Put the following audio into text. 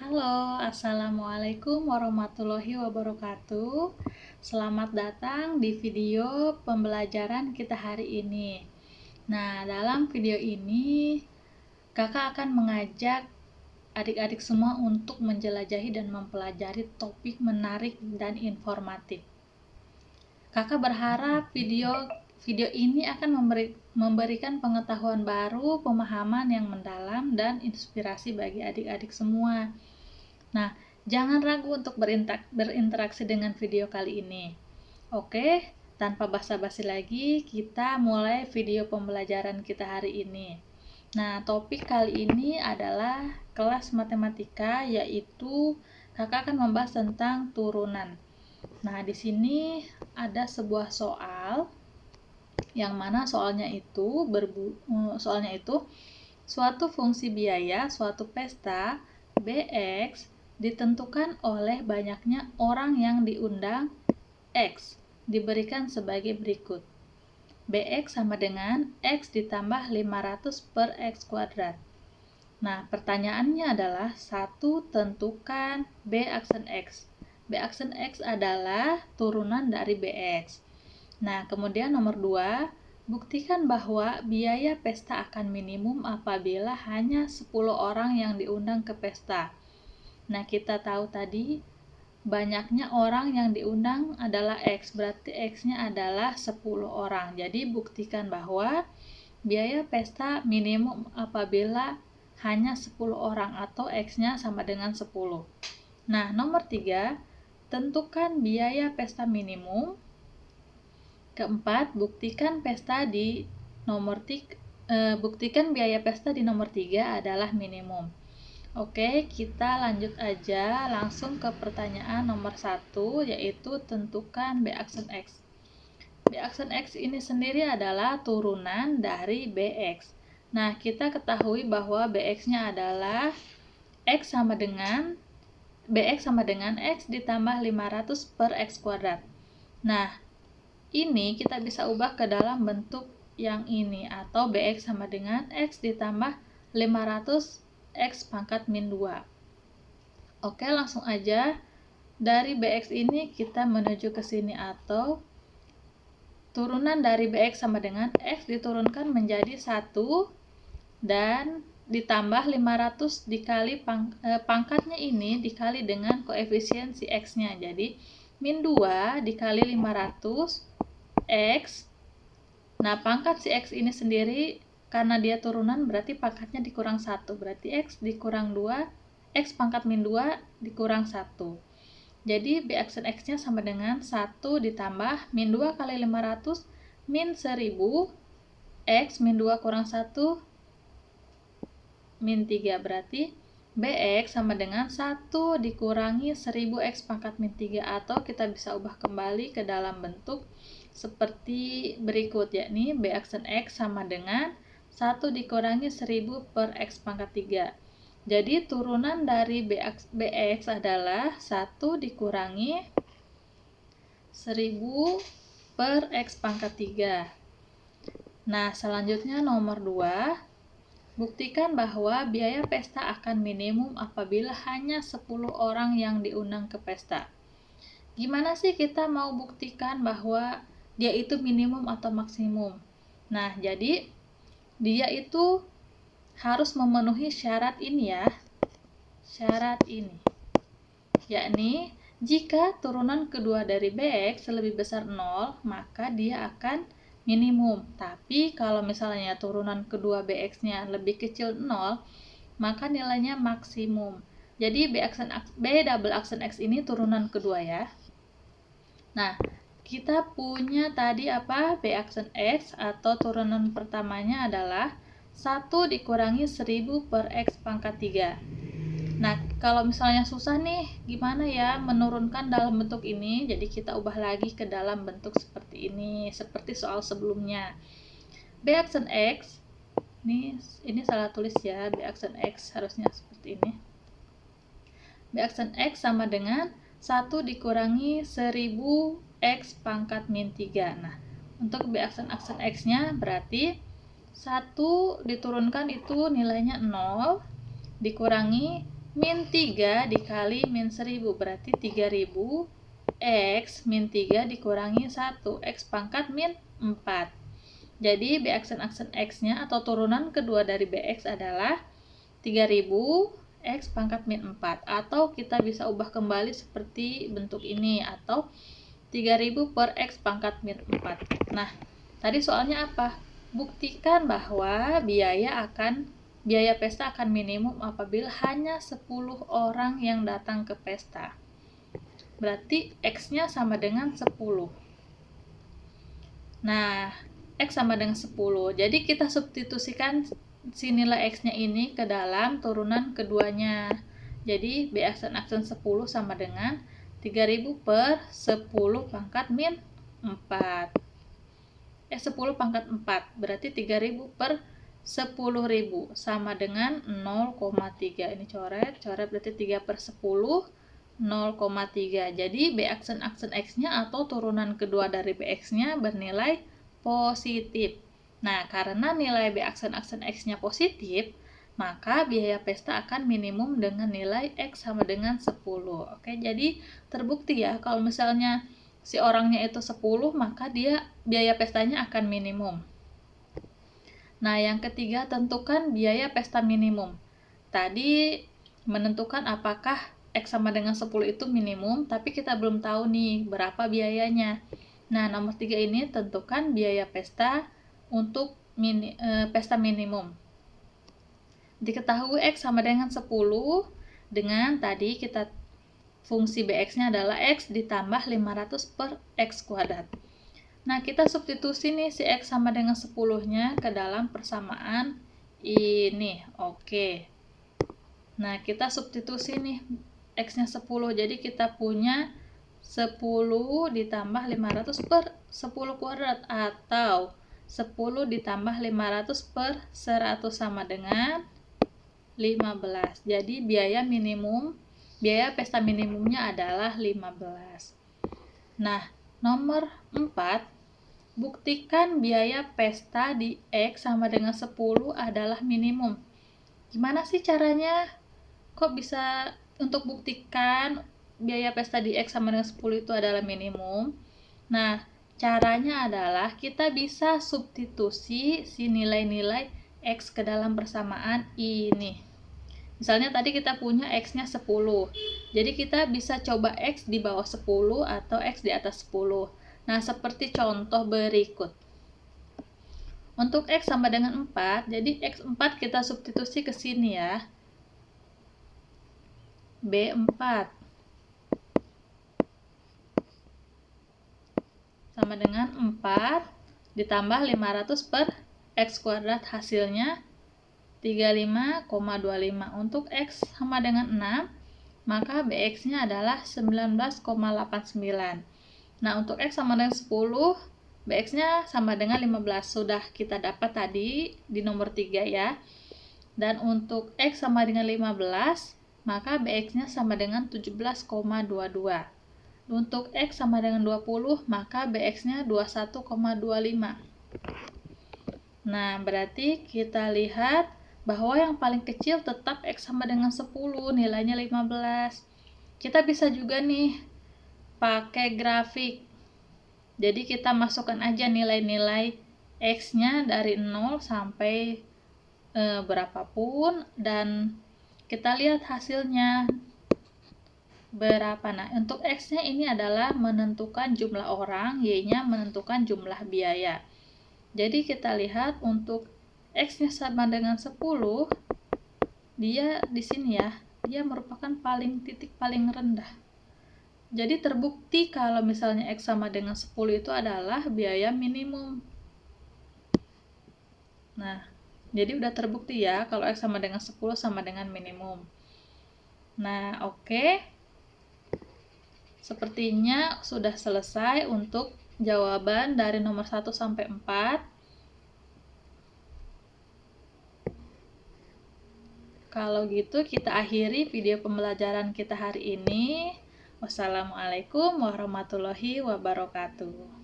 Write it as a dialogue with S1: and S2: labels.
S1: Halo, Assalamualaikum warahmatullahi wabarakatuh. Selamat datang di video pembelajaran kita hari ini. Nah, dalam video ini kakak akan mengajak adik-adik semua untuk menjelajahi dan mempelajari topik menarik dan informatif. Kakak berharap video ini akan memberikan pengetahuan baru, pemahaman yang mendalam, dan inspirasi bagi adik-adik semua. Nah, jangan ragu untuk berinteraksi dengan video kali ini. Oke, tanpa basa-basi lagi, kita mulai video pembelajaran kita hari ini. Nah, topik kali ini adalah kelas matematika, yaitu kakak akan membahas tentang turunan. Nah, di sini ada sebuah soal, yang mana soalnya itu suatu fungsi biaya suatu pesta Bx ditentukan oleh banyaknya orang yang diundang X diberikan sebagai berikut. Bx sama dengan X ditambah 500 per X kuadrat. Nah, pertanyaannya adalah 1. Tentukan B aksen X. B aksen X adalah turunan dari Bx. Nah, kemudian nomor 2, buktikan bahwa biaya pesta akan minimum apabila hanya 10 orang yang diundang ke pesta. Nah, kita tahu tadi banyaknya orang yang diundang adalah X, berarti X-nya adalah 10 orang. Jadi, buktikan bahwa biaya pesta minimum apabila hanya 10 orang atau X-nya sama dengan 10. Nah, nomor 3, tentukan biaya pesta minimum. Keempat, buktikan biaya pesta di nomor 3 adalah minimum. Oke, kita lanjut aja langsung ke pertanyaan nomor 1, yaitu tentukan B aksen X. B aksen X ini sendiri adalah turunan dari Bx. Nah, kita ketahui bahwa Bx-nya adalah Bx sama dengan X ditambah 500 per X kuadrat. Nah, ini kita bisa ubah ke dalam bentuk yang ini, atau Bx sama dengan X ditambah 500 X pangkat min 2. Oke, langsung aja dari Bx ini kita menuju ke sini, atau turunan dari Bx sama dengan X diturunkan menjadi 1 dan ditambah 500 dikali pangkatnya ini dikali dengan koefisien si X-nya. Jadi min 2 dikali 500 X. Nah, pangkat si X ini sendiri karena dia turunan berarti pangkatnya dikurang 1. Berarti X dikurang 2, X pangkat min 2 dikurang 1. Jadi B aksen X-nya sama dengan 1 ditambah min 2 kali 500 min 1000 X min 2 kurang 1 min 3. Berarti Bx sama dengan 1 dikurangi 1000 X pangkat min 3, atau kita bisa ubah kembali ke dalam bentuk seperti berikut, yakni B aksen X sama dengan 1 dikurangi 1000 per X pangkat 3. Jadi turunan dari Bx adalah 1 dikurangi 1000 per X pangkat 3. Nah, selanjutnya nomor 2, buktikan bahwa biaya pesta akan minimum apabila hanya 10 orang yang diundang ke pesta. Gimana sih kita mau buktikan bahwa dia itu minimum atau maksimum? Nah, jadi dia itu harus memenuhi syarat ini ya. Syarat ini, yakni jika turunan kedua dari Bx lebih besar 0, maka dia akan minimum. Tapi kalau misalnya turunan kedua Bx-nya lebih kecil 0, maka nilainya maksimum. Jadi B double aksen X ini turunan kedua ya. Nah, kita punya tadi apa? B aksen X atau turunan pertamanya adalah 1 dikurangi 1000 per X pangkat 3. Nah, kalau misalnya susah nih, gimana ya menurunkan dalam bentuk ini? Jadi kita ubah lagi ke dalam bentuk seperti ini, seperti soal sebelumnya. B aksen X, ini salah tulis ya, B aksen X harusnya seperti ini. B aksen X sama dengan 1 dikurangi 1000 X pangkat min 3. Nah, untuk B aksen X-nya berarti 1 diturunkan itu nilainya 0 dikurangi min 3 dikali min 1000 berarti 3000 X min 3 dikurangi 1 X pangkat min 4. Jadi BX X-nya atau turunan kedua dari BX adalah 3000 X pangkat min 4, atau kita bisa ubah kembali seperti bentuk ini, atau 3000 per X pangkat min 4. Nah, tadi soalnya apa? Buktikan bahwa biaya pesta akan minimum apabila hanya 10 orang yang datang ke pesta. Berarti X-nya sama dengan 10. Nah, X sama dengan 10. Jadi kita substitusikan si nilai X-nya ini ke dalam turunan keduanya. Jadi BX dan aksen 10 sama dengan 3000 per 10 pangkat min 4. 10 pangkat 4 berarti 3000 per 10.000 sama dengan 0,3. Ini coret berarti 3 per 10 0,3. Jadi B aksen X-nya atau turunan kedua dari BX-nya bernilai positif. Nah, karena nilai B aksen X-nya positif, maka biaya pesta akan minimum dengan nilai X sama dengan 10. Oke, jadi terbukti ya, kalau misalnya si orangnya itu 10, maka biaya pestanya akan minimum. Nah, yang ketiga, tentukan biaya pesta minimum. Tadi menentukan apakah X sama dengan 10 itu minimum, tapi kita belum tahu nih berapa biayanya. Nah, nomor 3 ini tentukan biaya pesta untuk pesta minimum. Diketahui X sama dengan 10 dengan tadi kita fungsi BX-nya adalah X ditambah 500 per X kuadrat. Nah, kita substitusi nih si X sama dengan 10-nya ke dalam persamaan ini. Oke. Nah, kita substitusi nih X-nya 10. Jadi kita punya 10 ditambah 500 per 10 kuadrat atau 10 ditambah 500 per 100 sama dengan 15. Jadi biaya pesta minimumnya adalah 15. Nah, nomor 4, buktikan biaya pesta di X sama dengan 10 adalah minimum. Gimana sih caranya? Kok bisa untuk buktikan biaya pesta di X sama dengan 10 itu adalah minimum? Nah, caranya adalah kita bisa substitusi si nilai-nilai X ke dalam persamaan ini. Misalnya tadi kita punya X-nya 10. Jadi kita bisa coba X di bawah 10 atau X di atas 10. Nah, seperti contoh berikut. Untuk X sama dengan 4, jadi X4 kita substitusi ke sini ya. B4 sama dengan 4 ditambah 500 per X kuadrat, hasilnya 35,25. Untuk X sama dengan 6, maka BX-nya adalah 19,89. Nah, untuk X sama dengan 10, BX-nya sama dengan 15. Sudah kita dapat tadi di nomor 3 ya. Dan untuk X sama dengan 15, maka BX-nya sama dengan 17,22. Untuk X sama dengan 20, maka BX-nya 21,25. Nah, berarti kita lihat bahwa yang paling kecil tetap X sama dengan 10, nilainya 15. Kita bisa juga nih pakai grafik. Jadi kita masukkan aja nilai-nilai X-nya dari 0 sampai berapapun dan kita lihat hasilnya berapa. Nah, untuk X-nya ini adalah menentukan jumlah orang, Y-nya menentukan jumlah biaya. Jadi kita lihat untuk X-nya sama dengan 10, dia di sini ya, dia merupakan titik paling rendah. Jadi terbukti kalau misalnya X sama dengan 10 itu adalah biaya minimum. Nah, jadi udah terbukti ya kalau X sama dengan 10 sama dengan minimum. Nah, oke. Sepertinya sudah selesai untuk jawaban dari nomor 1 sampai 4. Kalau gitu kita akhiri video pembelajaran kita hari ini. Wassalamualaikum warahmatullahi wabarakatuh.